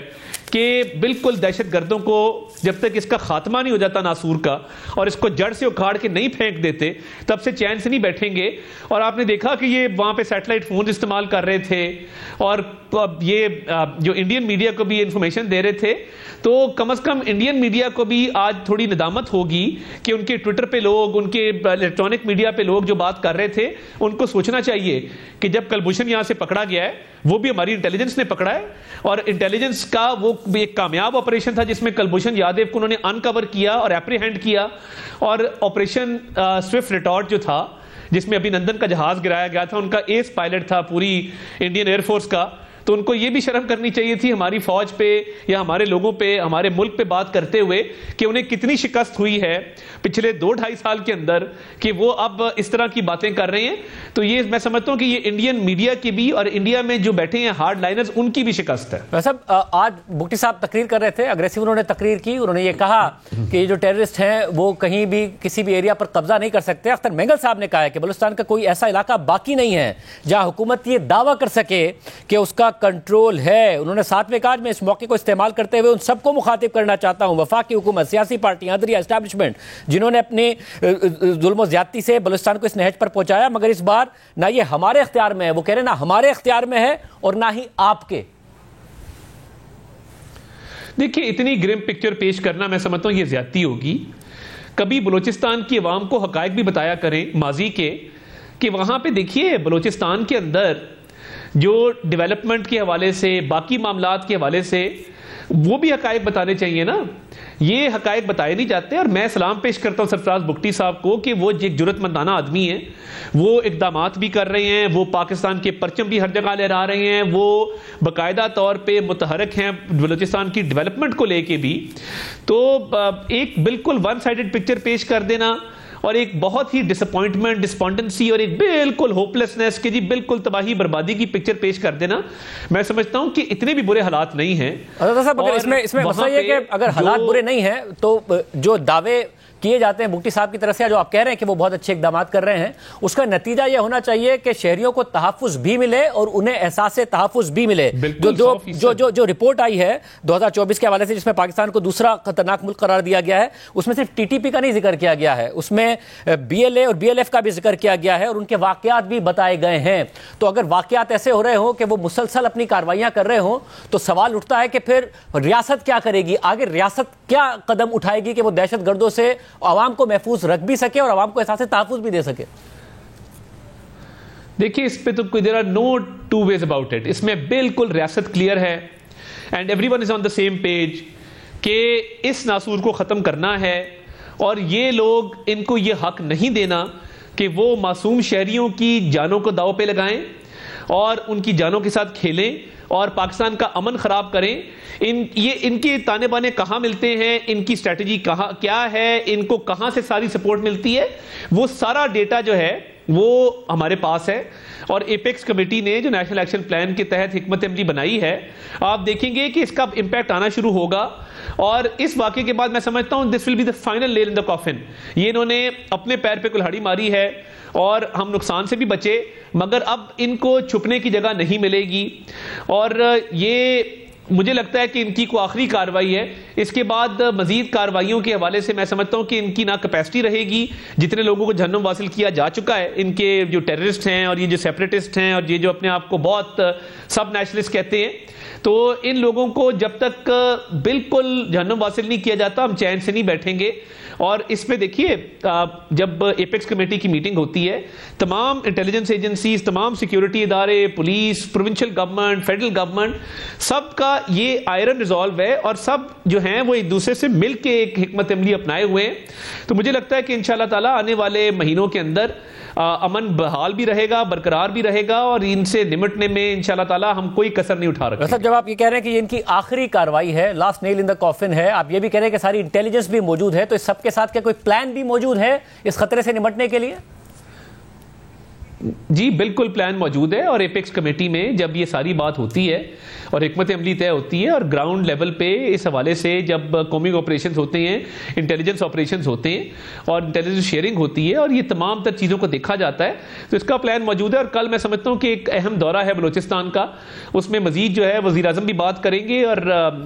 कि बिल्कुल दहशतगर्दों को जब तक इसका खात्मा नहीं हो जाता नासूर का और इसको जड़ से उखाड़ के नहीं फेंक देते, तब से चैन से नहीं बैठेंगे। और आपने देखा कि ये वहाँ पे सैटेलाइट फोन इस्तेमाल कर रहे थे और ये जो इंडियन मीडिया को भी इंफॉर्मेशन दे रहे थे, तो कम से कम इंडियन मीडिया को भी आज थोड़ी निदामत होगी कि उनके ट्विटर पे लोग, उनके इलेक्ट्रॉनिक मीडिया पे लोग जो बात कर रहे थे, उनको सोचना चाहिए कि जब कुलभूषण यहां से पकड़ा गया है, वो भी हमारी इंटेलिजेंस ने पकड़ा है और इंटेलिजेंस का वो भी एक कामयाब ऑपरेशन था जिसमें कुलभूषण यादव को उन्होंने अनकवर किया और एप्रीहेंड किया। और ऑपरेशन स्विफ्ट रिटॉर्ट जो था, जिसमें अभिनंदन का जहाज गिराया गया था, उनका एस पायलट था पूरी इंडियन एयरफोर्स का, तो उनको ये भी शर्म करनी चाहिए थी हमारी फौज पे या हमारे लोगों पे, हमारे मुल्क पे बात करते हुए कि उन्हें कितनी शिकस्त हुई है पिछले 2-2.5 साल के अंदर कि वो अब इस तरह की बातें कर रहे हैं। तो ये मैं समझता हूं कि ये इंडियन मीडिया की भी और इंडिया में जो बैठे हैं हार्ड लाइनर्स, उनकी भी शिकस्त है। वैसे आज भुट्टी साहब तकरीर कर रहे थे, अग्रेसिव उन्होंने तकरीर की, उन्होंने ये कहा कि ये जो टेररिस्ट हैं वो कहीं भी किसी भी एरिया पर कब्जा नहीं कर सकते। अख्तर मेंगल साहब ने कहा है कि बलूचिस्तान का कोई ऐसा इलाका बाकी नहीं है जहां हुकूमत ये दावा कर सके कि उसका कंट्रोल है। उन्होंने साथ में कहा, मैं इस मौके को इस्तेमाल करते हुए उन सबको मुखातिब करना चाहता हूं, वफाकी हुकूमत, सियासी पार्टियां, अदलिया एस्टैब्लिशमेंट, जिन्होंने अपने जुल्म ज्यादती से बलूचिस्तान को इस नहज पर पहुंचाया, मगर इस बार ना ये हमारे इख्तियार में है, वो कह रहे ना हमारे इख्तियार में है और ना ही आपके। देखिए, इतनी ग्रिम पिक्चर पेश करना मैं समझता हूं ये ज्यादती होगी। कभी बलूचिस्तान की आवाम को हकायक भी बताया करें माजी के, कि वहां पे देखिए बलूचिस्तान के अंदर जो डेवलपमेंट के हवाले से, बाकी मामलात के हवाले से वो भी हकायक बताने चाहिए ना। ये हकायक बताए नहीं जाते और मैं सलाम पेश करता हूं सरफराज बुगटी साहब को कि वो एक जुर्रतमंदाना आदमी है, वो इकदामात भी कर रहे हैं, वो पाकिस्तान के परचम भी हर जगह लहरा रहे हैं, वो बाकायदा तौर पे मुतहरक हैं बलूचिस्तान की डेवलपमेंट को लेके भी। तो एक बिल्कुल वन साइडेड पिक्चर पेश कर देना और एक बहुत ही डिसअपॉइंटमेंट, डिस्पॉन्डेंसी और एक बिल्कुल होपलेसनेस कि जी बिल्कुल तबाही बर्बादी की पिक्चर पेश कर देना, मैं समझता हूं कि इतने भी बुरे हालात नहीं हैं। साहब, अगर इसमें मसला ये है कि अगर हालात बुरे नहीं हैं तो जो दावे किए जाते हैं भुट्टी साहब की तरफ से, जो आप कह रहे हैं कि वो बहुत अच्छे इकदाम कर रहे हैं, उसका नतीजा यह होना चाहिए कि शहरियों को तहफ़्फ़ुज़ भी मिले और उन्हें एहसास तहफ़्फ़ुज़ भी मिले। जो रिपोर्ट आई है 2024 के हवाले से, जिसमें पाकिस्तान को दूसरा खतरनाक मुल्क करार दिया गया है, उसमें सिर्फ टीटीपी का नहीं जिक्र किया गया है, उसमें बीएलए और बीएलएफ का भी जिक्र किया गया है और उनके वाकयात भी बताए गए हैं। तो अगर वाकयात ऐसे हो रहे हो कि वो मुसलसल अपनी कार्रवाइयां कर रहे हो, तो सवाल उठता है कि फिर रियासत क्या करेगी आगे, रियासत क्या कदम उठाएगी कि वो दहशतगर्दों से आवाम को महफूज रख भी सके और आवाम को एहसास तहफ़्फ़ुज़ भी दे सके। देखिए, इस पे तो कोई there are no two ways about it. इसमें बिल्कुल रियासत क्लियर है and everyone is on the same page कि इस नासूर को खत्म करना है और ये लोग, इनको ये हक नहीं देना कि वो मासूम शहरियों की जानों को दांव पे लगाएं और उनकी जानों के साथ खेलें और पाकिस्तान का अमन खराब करें। इनके ताने बाने कहाँ मिलते हैं, इनकी स्ट्रैटेजी कहाँ क्या है, इनको कहाँ से सारी सपोर्ट मिलती है, वो सारा डेटा जो है वो हमारे पास है। और एपेक्स कमेटी ने जो नेशनल एक्शन प्लान के तहत हिकमत अमली बनाई है, आप देखेंगे कि इसका इंपैक्ट आना शुरू होगा। और इस वाक़े के बाद मैं समझता हूं this will be the final nail in the coffin. ये इन्होंने अपने पैर पे कुल्हाड़ी मारी है और हम नुकसान से भी बचे, मगर अब इनको छुपने की जगह नहीं मिलेगी। और ये मुझे लगता है कि इनकी को आखिरी कार्रवाई है। इसके बाद मजीद कार्रवाइयों के हवाले से मैं समझता हूं कि इनकी ना कैपेसिटी रहेगी, जितने लोगों को जहन्नुम वासिल किया जा चुका है, इनके जो टेररिस्ट हैं और ये जो सेपरेटिस्ट हैं और ये जो अपने आप को बहुत सब नेशनलिस्ट कहते हैं, तो इन लोगों को जब तक बिल्कुल जहन्नुम वासिल नहीं किया जाता, हम चैन से नहीं बैठेंगे। और इसमें देखिए, जब एपेक्स कमेटी की मीटिंग होती है, तमाम इंटेलिजेंस एजेंसीज, तमाम सिक्योरिटी इदारे, police, provincial government, federal government, सबका ये आयरन रिजॉल्व है और सब जो हैं वो एक दूसरे से मिलकर एक हिकमत अमली अपनाए हुए हैं। तो मुझे लगता है कि इंशाअल्लाह ताला आने वाले महीनों के अंदर अमन बहाल भी रहेगा, बरकरार भी रहेगा और इनसे निपटने में इंशाल्लाह ताला हम कोई कसर नहीं उठा रहे। जब आप ये कह रहे हैं कि इनकी आखिरी कार्रवाई है, last nail in the coffin है, आप ये भी कह रहे हैं कि सारी इंटेलिजेंस भी मौजूद है, तो इस सबके साथ क्या कोई प्लान भी मौजूद है इस खतरे से निपटने के लिए? जी बिल्कुल प्लान मौजूद है और एपेक्स कमेटी में जब ये सारी बात होती है और हिकमत अमली तय होती है और ग्राउंड लेवल पे इस हवाले से जब कॉमिंग ऑपरेशंस होते हैं, इंटेलिजेंस ऑपरेशंस होते हैं और इंटेलिजेंस शेयरिंग होती है और ये तमाम तर चीज़ों को देखा जाता है, तो इसका प्लान मौजूद है। और कल मैं समझता हूँ कि एक अहम दौरा है बलूचिस्तान का, उसमें मजीद जो है वज़ीर आज़म भी बात करेंगे और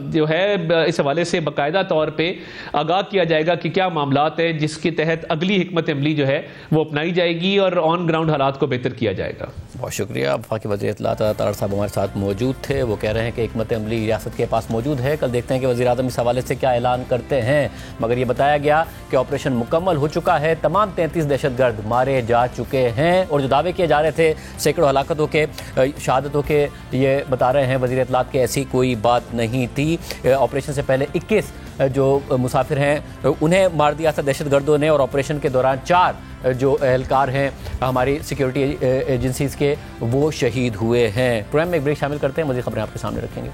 जो है इस हवाले से बाकायदा तौर पर आगाह किया जाएगा कि क्या मामलात हैं जिसके तहत अगली हिकमत अमली जो है वो अपनाई जाएगी और ऑन ग्राउंड हालात को बेहतर किया जाएगा। बहुत शुक्रिया। वफाकी वज़ीर इत्तलात तारड़ साहब हमारे साथ मौजूद थे। वो कह रहे हैं कि हिकमत अमली रियासत के पास मौजूद है। कल देखते हैं कि वज़ीर आज़म इस हवाले से क्या ऐलान करते हैं, मगर ये बताया गया कि ऑपरेशन मुकम्मल हो चुका है, तमाम 33 दहशतगर्द मारे जा चुके हैं और जो दावे किए जा रहे थे सैकड़ों हलाकतों के, शहादतों के, ये बता रहे हैं वज़ीर इत्तलात के ऐसी कोई बात नहीं थी। ऑपरेशन से पहले 21 जो मुसाफिर हैं उन्हें मार दिया था दहशतगर्दों ने और ऑपरेशन के दौरान 4 जो एहलकार हैं हमारी सिक्योरिटी एजेंसीज़ के वो शहीद हुए हैं। प्रोग्राम में एक ब्रेक शामिल करते हैं, मज़ीद खबरें आपके सामने रखेंगे।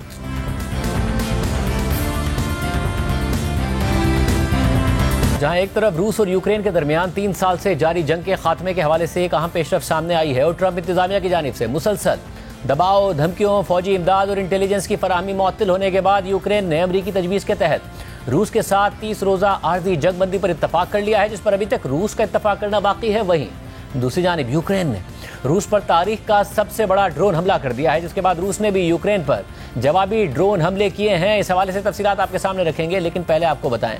जहां एक तरफ रूस और यूक्रेन के दरमियान 3 साल से जारी जंग के खात्मे के हवाले से एक अहम पेशरफ सामने आई है और ट्रंप इंतजामिया की जानिब से मुसलसल दबाव, धमकियों, फौजी इमदाद और इंटेलिजेंस की फराहमी मुअत्तल होने के बाद यूक्रेन ने अमरीकी तजवीज़ के तहत रूस के साथ 30 रोज़ा आर्जी जंगबंदी पर इत्तफाक कर लिया है, जिस पर अभी तक रूस का इत्तफाक करना बाकी है। वहीं दूसरी जानिब यूक्रेन ने रूस पर तारीख का सबसे बड़ा ड्रोन हमला कर दिया है, जिसके बाद रूस ने भी यूक्रेन पर जवाबी ड्रोन हमले किए हैं। इस हवाले से तफसीलात आपके सामने रखेंगे, लेकिन पहले आपको बताएं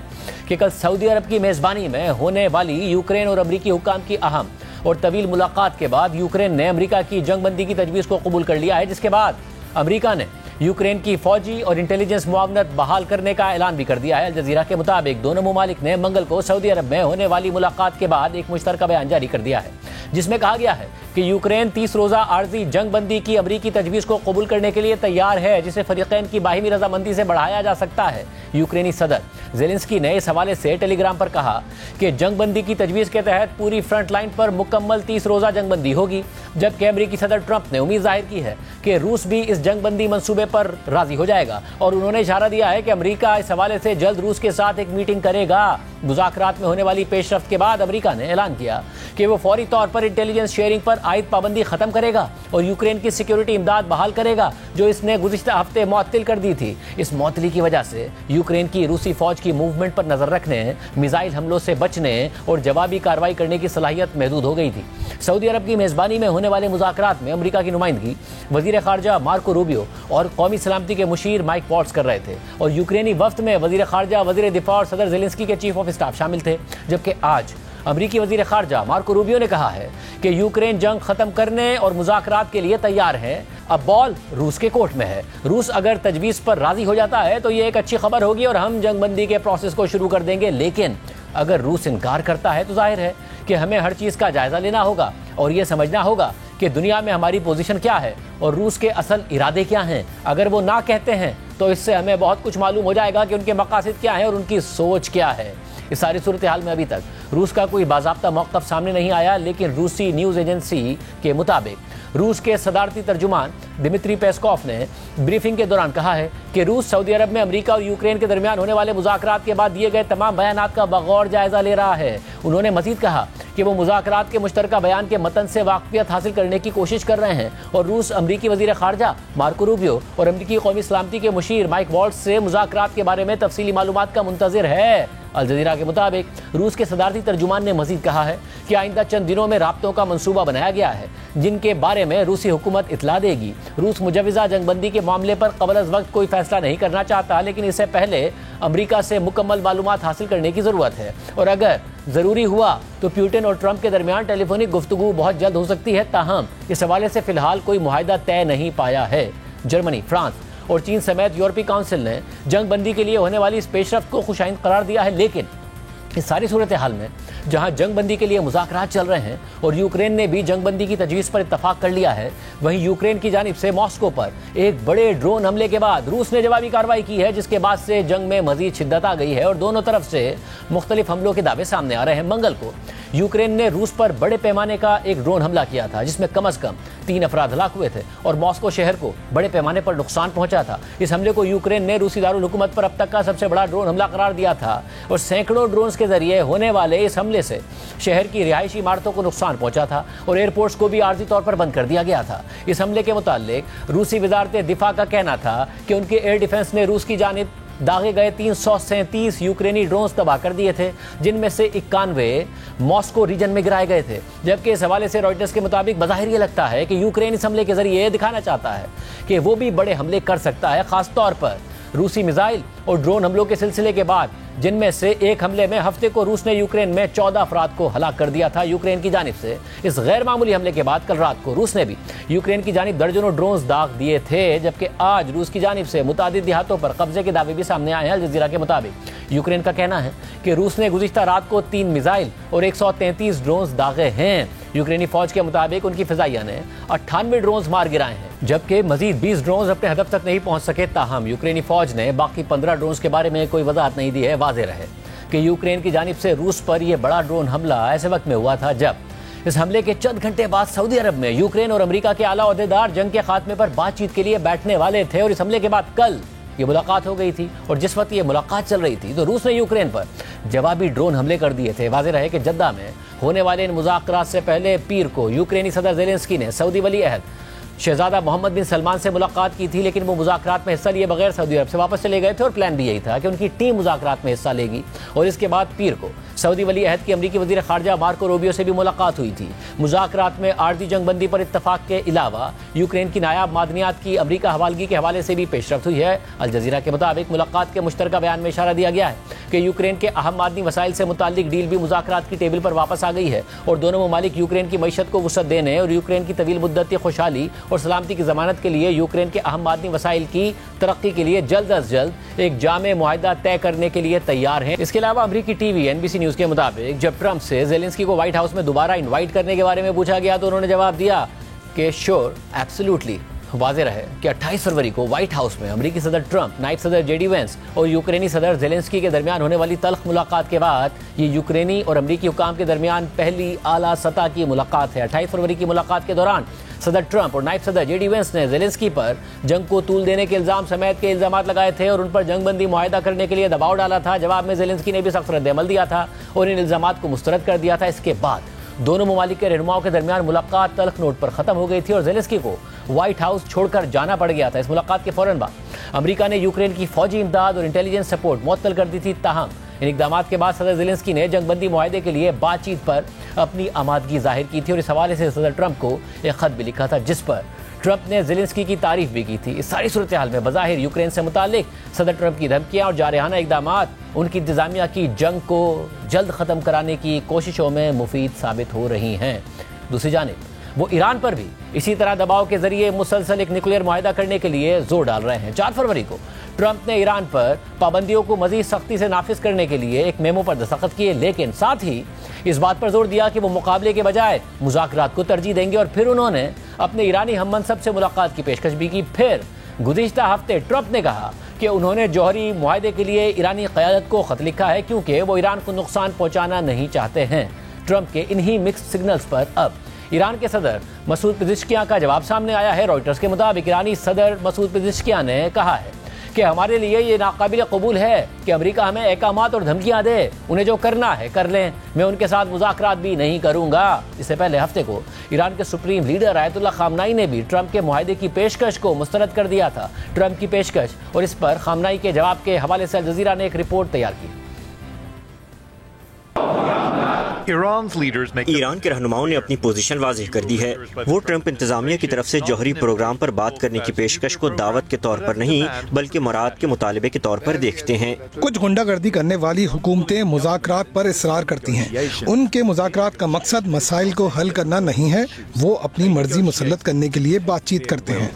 कि कल सऊदी अरब की मेज़बानी में होने वाली यूक्रेन और अमरीकी हुक्काम की अहम और तवील मुलाकात के बाद यूक्रेन ने अमरीका की जंगबंदी की तजवीज़ को कबूल कर लिया है, जिसके बाद अमरीका ने यूक्रेन की फौजी और इंटेलिजेंस मुआवनत बहाल करने का ऐलान भी कर दिया है। अल जज़ीरा के मुताबिक दोनों मुमालिक ने मंगल को सऊदी अरब में होने वाली मुलाकात के बाद एक मुश्तरका बयान जारी कर दिया है, जिसमें कहा गया है कि यूक्रेन 30 रोज़ा आर्जी जंगबंदी की अमरीकी तजवीज़ को कबूल करने के लिए तैयार है, जिसे फरीक़ैन की बाहिमी रजामंदी से बढ़ाया जा सकता है। यूक्रेनी सदर ज़ेलेंस्की ने इस हवाले से टेलीग्राम पर कहा कि जंगबंदी की तजवीज़ के तहत पूरी फ्रंट लाइन पर मुकम्मल 30 रोज़ा जंगबंदी होगी, जबकि अमरीकी सदर ट्रंप ने उम्मीद जाहिर की है कि रूस भी इस जंगबंदी मंसूबे पर राजी हो जाएगा और उन्होंने इशारा दिया है कि अमरीका इस हवाले से जल्द रूस के साथ एक मीटिंग करेगा। मुज़ाकरात में होने वाली पेशरफ्त के बाद अमरीका ने ऐलान किया कि वो फौरी तौर पर इंटेलिजेंस शेयरिंग पर आयद पाबंदी खत्म करेगा और यूक्रेन की सिक्योरिटी इमदाद बहाल करेगा, जो इसने गुज़िश्ता हफ्ते मुअत्तल कर दी थी। इस मुअत्तली की वजह से यूक्रेन की रूसी फौज की मूवमेंट पर नजर रखने, मिसाइल हमलों से बचने और जवाबी कार्रवाई करने की सलाहियत महदूद हो गई थी। सऊदी अरब की मेज़बानी में होने वाले मुज़ाकरात में अमरीका की नुमाइंदगी वज़ीर ख़ारजा मार्को रूबियो और कौमी सलामती के मुशीर माइक वॉट्स कर रहे थे और यूक्रेनी वफ्द में वज़ीर ख़ारजा, वज़ीर दिफा और सदर ज़ेलेंस्की के चीफ ऑफ स्टाफ शामिल थे। जबकि आज अमरीकी वज़ीर ख़ारजा मार्को रूबियो ने कहा है कि यूक्रेन जंग खत्म करने और मुज़ाकरात के लिए तैयार है, अब बॉल रूस के कोर्ट में है। रूस अगर तजवीज़ पर राजी हो जाता है तो ये एक अच्छी खबर होगी और हम जंगबंदी के प्रोसेस को शुरू कर देंगे, लेकिन अगर रूस इनकार करता है तो जाहिर है कि हमें हर चीज़ का जायज़ा लेना होगा और ये समझना होगा कि दुनिया में हमारी पोजीशन क्या है और रूस के असल इरादे क्या हैं। अगर वो ना कहते हैं तो इससे हमें बहुत कुछ मालूम हो जाएगा कि उनके मकासद क्या हैं और उनकी सोच क्या है। इस सारी सूरत हाल में अभी तक रूस का कोई बाज़ाब्ता मौक़िफ़ सामने नहीं आया, लेकिन रूसी न्यूज़ एजेंसी के मुताबिक रूस के सदारती तर्जुमान दिमित्री पेस्कॉफ ने ब्रीफिंग के दौरान कहा है कि रूस सऊदी अरब में अमेरिका और यूक्रेन के दरमियान होने वाले मुज़ाकरात के बाद दिए गए तमाम बयानात का बगौर जायज़ा ले रहा है। उन्होंने मज़ीद कहा कि वो मुज़ाकरात के मुश्तरका बयान के मतन से वाक़फ़ियत हासिल करने की कोशिश कर रहे हैं और रूस अमरीकी वज़ीर ख़ारजा मार्को रूबियो और अमरीकी कौमी सलामती के मुशीर माइक वॉल्ट्स से मुज़ाकरात के बारे में तफसीली मालूमात का मुंतज़िर है। अल जज़ीरा के मुताबिक रूस के सदारती तर्जुमान ने मज़ीद कहा है कि आइंदा चंद दिनों में राब्तों का मंसूबा बनाया गया है, जिनके बारे में रूसी हुकूमत इतला देगी। रूस मुजव्वज़ा जंगबंदी के मामले पर क़ब्ल अज़ वक्त कोई फैसला नहीं करना चाहता, लेकिन इससे पहले अमरीका से मुकम्मल मालूमात हासिल करने की ज़रूरत है और अगर ज़रूरी हुआ तो पुतिन और ट्रंप के दरमियान टेलीफोनिक गुफ्तगू बहुत जल्द हो सकती है। ताहम इस हवाले से फ़िलहाल कोई मुआहिदा तय नहीं पाया है। जर्मनी, फ्रांस और चीन समेत यूरोपीय काउंसिल ने जंगबंदी के लिए होने वाली इस पेशरफ्त को खुशाइंद करार दिया है, लेकिन इस सारी सूरत हाल में जहां जंगबंदी के लिए मुज़ाकरात चल रहे हैं और यूक्रेन ने भी जंगबंदी की तजवीज़ पर इत्तफाक कर लिया है, वहीं यूक्रेन की जानिब से मॉस्को पर एक बड़े ड्रोन हमले के बाद रूस ने जवाबी कार्रवाई की है, जिसके बाद से जंग में मजीद शिद्दत आ गई है और दोनों तरफ से मुख्तलिफ हमलों के दावे सामने आ रहे हैं। मंगल को यूक्रेन ने रूस पर बड़े पैमाने का एक ड्रोन हमला किया था जिसमें कम से कम 3 अफराद हलाक हुए थे और मॉस्को शहर को बड़े पैमाने पर नुकसान पहुंचा था। इस हमले को यूक्रेन ने रूसी दारुल हुकूमत पर अब तक का सबसे बड़ा ड्रोन हमला करार दिया था और सैकड़ों ड्रोन्स के जरिए होने वाले इस हमले से शहर की रिहायशी इमारतों को नुकसान पहुंचा था और एयरपोर्ट्स को भी आर्जी तौर पर बंद कर दिया गया था। इस हमले के मुतालिक रूसी वजारत दिफा का कहना था कि उनके एयर डिफेंस ने रूस की जानिब दागे गए 337 यूक्रेनी ड्रोन्स तबाह कर दिए थे, जिनमें से 91 मॉस्को रीजन में गिराए गए थे। जबकि इस हवाले से रॉयटर्स के मुताबिक बज़ाहिर ये लगता है कि यूक्रेन इस हमले के जरिए ये दिखाना चाहता है कि वो भी बड़े हमले कर सकता है, खास तौर पर रूसी मिसाइल और ड्रोन हमलों के सिलसिले के बाद, जिनमें से एक हमले में हफ्ते को रूस ने यूक्रेन में 14 अफराद को हलाक कर दिया था यूक्रेन की जानिब से। इस गैर मामूली हमले के बाद कल रात को रूस ने भी यूक्रेन की जानिब दर्जनों ड्रोन्स दाग दिए थे, जबकि आज रूस की जानिब से मुतादिद देहातों पर कब्जे के दावे भी सामने आए हैं। अल जज़ीरा के मुताबिक यूक्रेन का कहना है कि रूस ने गुज़िश्ता रात को 3 मिसाइल और 133 ड्रोन्स दागे हैं। यूक्रेनी फौज के मुताबिक उनकी फिजाइया ने 98 ड्रोन्स मार गिराए हैं, जबकि मजीद 20 ड्रोन्स अपने हदफ तक नहीं पहुंच सके। ताहम यूक्रेनी फौज ने बाकी 15 ड्रोन्स के बारे में कोई वजाहत नहीं दी है। वाज़ेह रहे कि यूक्रेन की जानिब से रूस पर यह बड़ा ड्रोन हमला ऐसे वक्त में हुआ था जब इस हमले के चंद घंटे बाद सऊदी अरब में यूक्रेन और अमेरिका के आला ओहदेदार जंग के खात्मे पर बातचीत के लिए बैठने वाले थे और इस हमले के बाद कल ये मुलाकात हो गई थी। और जिस वक्त ये मुलाकात चल रही थी तो रूस ने यूक्रेन पर जवाबी ड्रोन हमले कर दिए थे। वाज़ेह रहे कि जद्दा में होने वाले इन मुज़ाकरात से पहले पीर को यूक्रेनी सदर ज़ेलेंस्की ने सऊदी वली अहद शहजादा मोहम्मद बिन सलमान से मुलाकात की थी, लेकिन वो मुज़ाकरात में हिस्सा लिए बगैर सऊदी अरब से वापस चले गए थे और प्लान भी यही था कि उनकी टीम मुज़ाकरात में हिस्सा लेगी। और इसके बाद पीर को सऊदी वली अहद की अमरीकी वज़ीर ख़ारजा मार्को रूबियो से भी मुलाकात हुई थी। मुज़ाकरात में आर्जी जंगबंदी पर इत्तफाक के अलावा यूक्रेन की नायाब मादनियात की अमरीका हवालगी के हवाले से भी पेशरफ्त हुई है। अल जज़ीरा के मुताबिक मुलाकात के मुश्तरका बयान में इशारा दिया गया है कि यूक्रेन के अहम मादनी वसाइल से मुताल्लिक डील भी मुज़ाकरात की टेबल पर वापस आ गई है और दोनों ममालिक यूक्रेन की मईशत को वुसअत देने और यूक्रेन की तवील मुद्दती खुशहाली और सलामती की ज़मानत के लिए यूक्रेन के अहम मादनी वसाइल की तरक्की के लिए जल्द अज जल्द एक जामे मुआहिदा तय करने के लिए तैयार हैं। इसके अलावा अमरीकी टीवी NBC न्यूज़ के मुताबिक जब ट्रंप से ज़ेलेंस्की को व्हाइट हाउस में दोबारा इन्वाइट करने के बारे में पूछा गया तो उन्होंने जवाब दिया कि श्योर, एब्सोल्युटली। वाज़ेह रहे कि 28 फरवरी को व्हाइट हाउस में अमरीकी सदर ट्रंप, नायब सदर JD वेंस और यूक्रेनी सदर ज़ेलेंस्की के दरमियान होने वाली तल्ख मुलाकात के बाद ये यूक्रेनी और अमरीकी हुकाम के दरमियान पहली आला सतह की मुलाकात है। 28 फरवरी की मुलाकात के दौरान सदर ट्रंप और नायब सदर JD वेंस ने ज़ेलेंस्की पर जंग को तूल देने के इल्ज़ाम समेत के इल्ज़ाम लगाए थे और उन पर जंगबंदी मुआहिदा करने के लिए दबाव डाला था। जवाब में ज़ेलेंस्की ने भी सख्त रद्द-ए-अमल दिया था और इन इल्ज़ामात को मुस्तरद कर दिया था। इसके बाद दोनों ममालिक के रहनुमाओं के दरमियान मुलाकात तल्ख नोट पर खत्म हो गई थी और ज़ेलेंस्की को व्हाइट हाउस छोड़कर जाना पड़ गया था। इस मुलाकात के फौरन बाद अमेरिका ने यूक्रेन की फौजी इमदाद और इंटेलिजेंस सपोर्ट मुअत्तल कर दी थी। ताहम इन इक़दामात के बाद सदर ज़ेलेंस्की ने जंगबंदी मुआहिदे के लिए बातचीत पर अपनी आमादगी जाहिर की थी और इस हवाले से सदर ट्रंप को एक खत भी लिखा था जिस पर ट्रंप ने ज़ेलेंस्की की तारीफ भी की थी। इस सारी सूरत हाल में बज़ाहिर यूक्रेन से मुताल्लिक सदर ट्रंप की धमकियाँ और जारहाना इक़दामात उनकी इंतज़ामिया की जंग को जल्द ख़त्म कराने की कोशिशों में मुफीद साबित हो रही हैं। दूसरी जानिब वो ईरान पर भी इसी तरह दबाव के जरिए मुसलसल एक न्यूक्लियर मुआहिदा करने के लिए जोर डाल रहे हैं। 4 फरवरी को ट्रंप ने ईरान पर पाबंदियों को मजीद सख्ती से नाफिज करने के लिए एक मेमो पर दस्तखत किए, लेकिन साथ ही इस बात पर जोर दिया कि वो मुकाबले के बजाय मुज़ाकरात को तरजीह देंगे। और फिर उन्होंने अपने ईरानी हममनसब से मुलाकात की पेशकश भी की। फिर गुज़िश्ता हफ्ते ट्रंप ने कहा कि उन्होंने जौहरी मुआहिदे के लिए ईरानी क़यादत को ख़त लिखा है क्योंकि वो ईरान को नुकसान पहुँचाना नहीं चाहते हैं। ट्रंप के इन्हीं मिक्स्ड सिग्नल्स पर अब ईरान के सदर मसूद पेज़ेश्कियान का जवाब सामने आया है। रॉयटर्स के मुताबिक ईरानी सदर मसूद पेज़ेश्कियान ने कहा है कि हमारे लिए ये नाकाबिल कबूल है कि अमेरिका हमें अहकामात और धमकियां दे, उन्हें जो करना है कर लें, मैं उनके साथ मुज़ाकरात भी नहीं करूंगा। इससे पहले हफ्ते को ईरान के सुप्रीम लीडर आयतुल्लाह खामनाई ने भी ट्रंप के मुआहिदे की पेशकश को मुस्तरद कर दिया था। ट्रंप की पेशकश और इस पर खामनाई के जवाब के हवाले से अल जज़ीरा ने एक रिपोर्ट तैयार की। ईरान के रहनुमाओं ने अपनी पोजीशन वाज़ेह कर दी है। वो ट्रंप इंतजामिया की तरफ से जौहरी प्रोग्राम पर बात करने की पेशकश को दावत के तौर पर नहीं बल्कि मुराद के मुतालिबे के तौर पर देखते हैं। कुछ गुंडागर्दी करने वाली हुकूमतें मुज़ाकरात पर इसरार करती हैं। उनके मुज़ाकरात का मकसद मसाइल को हल करना नहीं है, वो अपनी मर्जी मुसल्लत करने के लिए बातचीत करते हैं।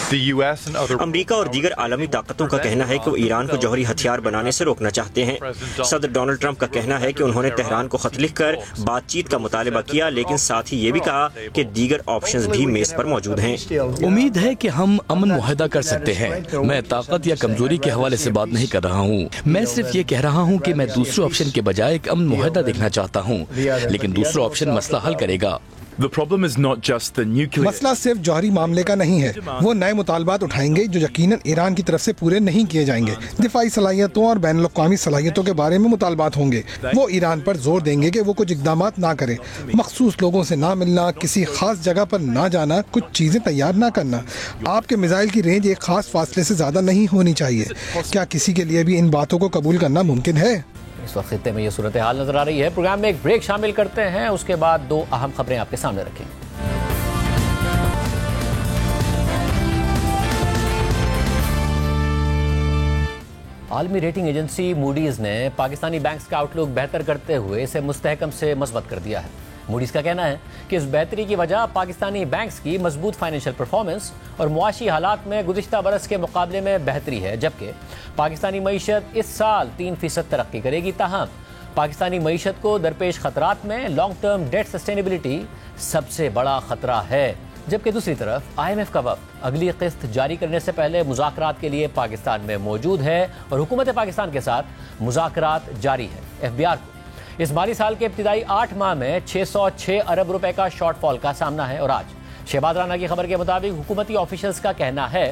अमेरिका और दीगर आलमी ताकतों का कहना है कि वो ईरान को जौहरी हथियार बनाने से रोकना चाहते हैं। सदर डोनाल्ड ट्रंप का कहना है कि उन्होंने तेहरान को खत लिखकर बातचीत का मुतालबा किया, लेकिन साथ ही ये भी कहा कि दीगर ऑप्शंस भी मेज पर मौजूद हैं। उम्मीद है कि हम अमन मुआहदा कर सकते हैं। मैं ताकत या कमजोरी के हवाले से बात नहीं कर रहा हूँ। मैं सिर्फ ये कह रहा हूँ कि मैं दूसरे ऑप्शन के बजाय एक अमन मुआहदा देखना चाहता हूँ, लेकिन दूसरा ऑप्शन मसला हल करेगा। मसला सिर्फ जौहरी मामले का नहीं है। वो नए मुतालबात उठाएंगे जो यकीनन ईरान की तरफ से पूरे नहीं किए जाएंगे। दिफाई सलाहियतों और बैनुल अक़वामी सलाहियतों के बारे में मुतालबात होंगे। वो ईरान पर जोर देंगे कि वो कुछ इक़दामात ना करे, मखसूस लोगों से ना मिलना, किसी खास जगह पर ना जाना, कुछ चीज़ें तैयार ना करना। आपके मिसाइल की रेंज एक खास फासले से ज़्यादा नहीं होनी चाहिए। क्या किसी के लिए भी इन बातों को कबूल करना मुमकिन है? इस वक्त खित्ते में ये सूरत हाल नजर आ रही है। प्रोग्राम में एक ब्रेक शामिल करते हैं, उसके बाद दो अहम खबरें आपके सामने रखेंगे। आलमी रेटिंग एजेंसी मूडीज ने पाकिस्तानी बैंक्स का आउटलुक बेहतर करते हुए इसे मुस्तहकम से मस्बत कर दिया है। मूडीज का कहना है कि इस बेहतरी की वजह पाकिस्तानी बैंक्स की मजबूत फाइनेंशियल परफॉर्मेंस और मुआशी हालात में गुज़िश्ता बरस के मुकाबले में बेहतरी है, जबकि पाकिस्तानी मईशत इस साल 3% तरक्की करेगी। ताहम पाकिस्तानी मईशत को दरपेश खतरात में लॉन्ग टर्म डेट सस्टेनेबिलिटी सबसे बड़ा खतरा है, जबकि दूसरी तरफ IMF का वफ्द अगली किस्त जारी करने से पहले मुज़ाकरात के लिए पाकिस्तान में मौजूद है और हुकूमत पाकिस्तान के साथ मुज़ाकरात जारी है। FBR को इस माली साल के इब्तिदाई 8 माह में 606 अरब रुपए का शॉर्टफॉल का सामना है। और आज शहबाज राना की खबर के मुताबिक हुकूमती ऑफिशियल्स का कहना है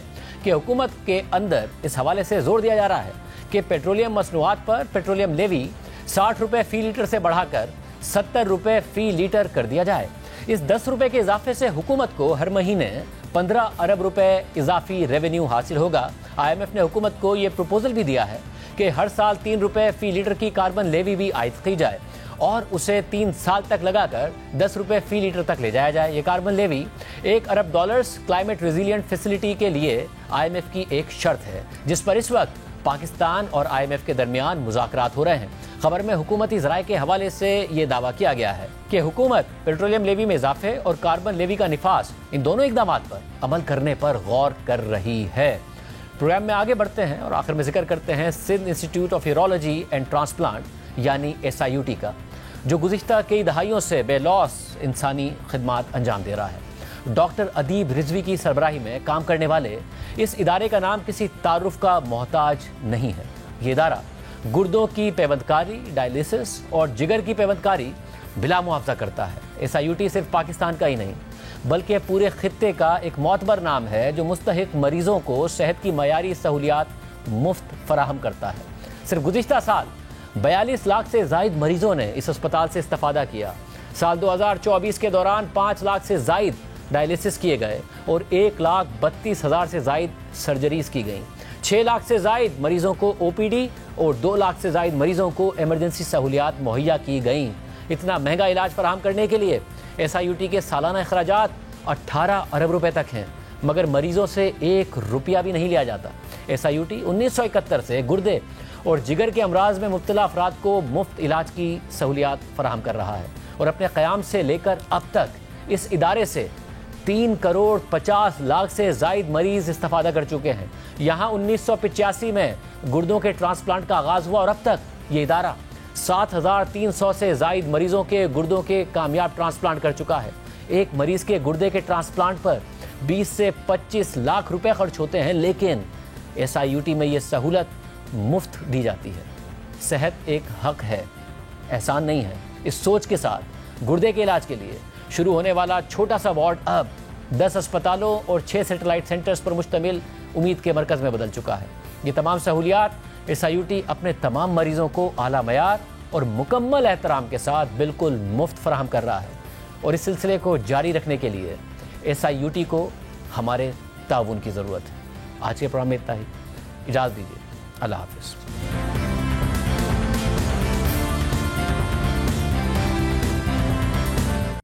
कि हुकूमत के अंदर इस हवाले से जोर दिया जा रहा है कि पेट्रोलियम मसनूआत पर पेट्रोलियम लेवी 60 रुपए फी लीटर से बढ़ाकर 70 रुपए फी लीटर कर दिया जाए। इस 10 रुपए के इजाफे से हुकूमत को हर महीने 15 अरब रुपए इजाफी रेवेन्यू हासिल होगा। IMF ने हुकूमत को यह प्रपोजल भी दिया है कि हर साल 3 रुपए फी लीटर की कार्बन लेवी भी आयद की जाए और उसे 3 साल तक लगाकर 10 रुपए फी लीटर तक ले जाया जाए। ये कार्बन लेवी $1 अरब क्लाइमेट रेजिलिएंट फैसिलिटी के लिए IMF की एक शर्त है, जिस पर इस वक्त पाकिस्तान और IMF के दरमियान मुज़ाकरात हो रहे हैं। खबर में हुकूमती ज़राए के हवाले से ये दावा किया गया है कि हुकूमत पेट्रोलियम लेवी में इजाफे और कार्बन लेवी का निफास, इन दोनों इक़दामात पर अमल करने पर गौर कर रही है। प्रोग्राम में आगे बढ़ते हैं और आखिर में जिक्र करते हैं Sindh Institute of Urology and Transplant यानी SIUT का, जो गुज़िश्ता कई दहाइयों से बेलौस इंसानी खिदमात अंजाम दे रहा है। डॉक्टर अदीब रिजवी की सरबराही में काम करने वाले इस इदारे का नाम किसी तारुफ का मोहताज नहीं है। ये इदारा गुर्दों की पेवंदकारी, डायलिसिस और जिगर की पेवंदकारी बिला मुआवजा करता है। SIUT सिर्फ पाकिस्तान का ही नहीं बल्कि पूरे खित्ते का एक मोतबर नाम है जो मुस्तहिक मरीजों को सेहत की मयारी सहूलियात मुफ्त फराहम करता है। सिर्फ गुज़िश्ता साल 42 लाख से ज़ायद मरीजों ने इस अस्पताल से इस्तिफ़ादा किया। साल 2024 के दौरान 5 लाख से ज़ायद डायलिसिस किए गए और 1,32,000 से ज़ायद सर्जरीज की गई। 6 लाख से ज़ायद मरीजों को OPD और 2 लाख से ज़ायद मरीजों को इमरजेंसी सहूलियात मुहैया की गई। इतना महंगा इलाज फराहम करने के लिए SIUT के सालाना अखराजात 18 अरब रुपए तक हैं, मगर मरीजों से 1 रुपया भी नहीं लिया जाता। SIUT 1971 से गुर्दे और जिगर के अमराज में मुब्तला अफराद को मुफ्त इलाज की सहूलियात फराहम कर रहा है और अपने क़याम से लेकर अब तक इस इदारे से 3 करोड़ 50 लाख से ज़ायद मरीज इस्तिफ़ादा कर चुके हैं। यहाँ 1985 में गुर्दों के ट्रांसप्लांट का आगाज़ हुआ और अब तक ये इदारा 7,300 से ज़ायद मरीजों के गुर्दों के कामयाब ट्रांसप्लांट कर चुका है। एक मरीज़ के गुर्दे के ट्रांसप्लांट पर 20 से 25 लाख रुपए खर्च होते हैं, लेकिन SIUT में ये सहूलत मुफ्त दी जाती है। सेहत एक हक है, एहसान नहीं है। इस सोच के साथ गुर्दे के इलाज के लिए शुरू होने वाला छोटा सा वार्ड अब 10 अस्पतालों और 6 सैटेलाइट सेंटर्स पर मुश्तमिल उम्मीद के मरकज़ में बदल चुका है। ये तमाम सहूलियात SIUT अपने तमाम मरीजों को आला मयार और मुकम्मल एहतराम के साथ बिल्कुल मुफ्त फराहम कर रहा है और इस सिलसिले को जारी रखने के लिए SIUT को हमारे ताउन की ज़रूरत है। आज के प्रोग्राम में इतना ही। इजाज़त दीजिए। अल्लाह हाफ़िज़।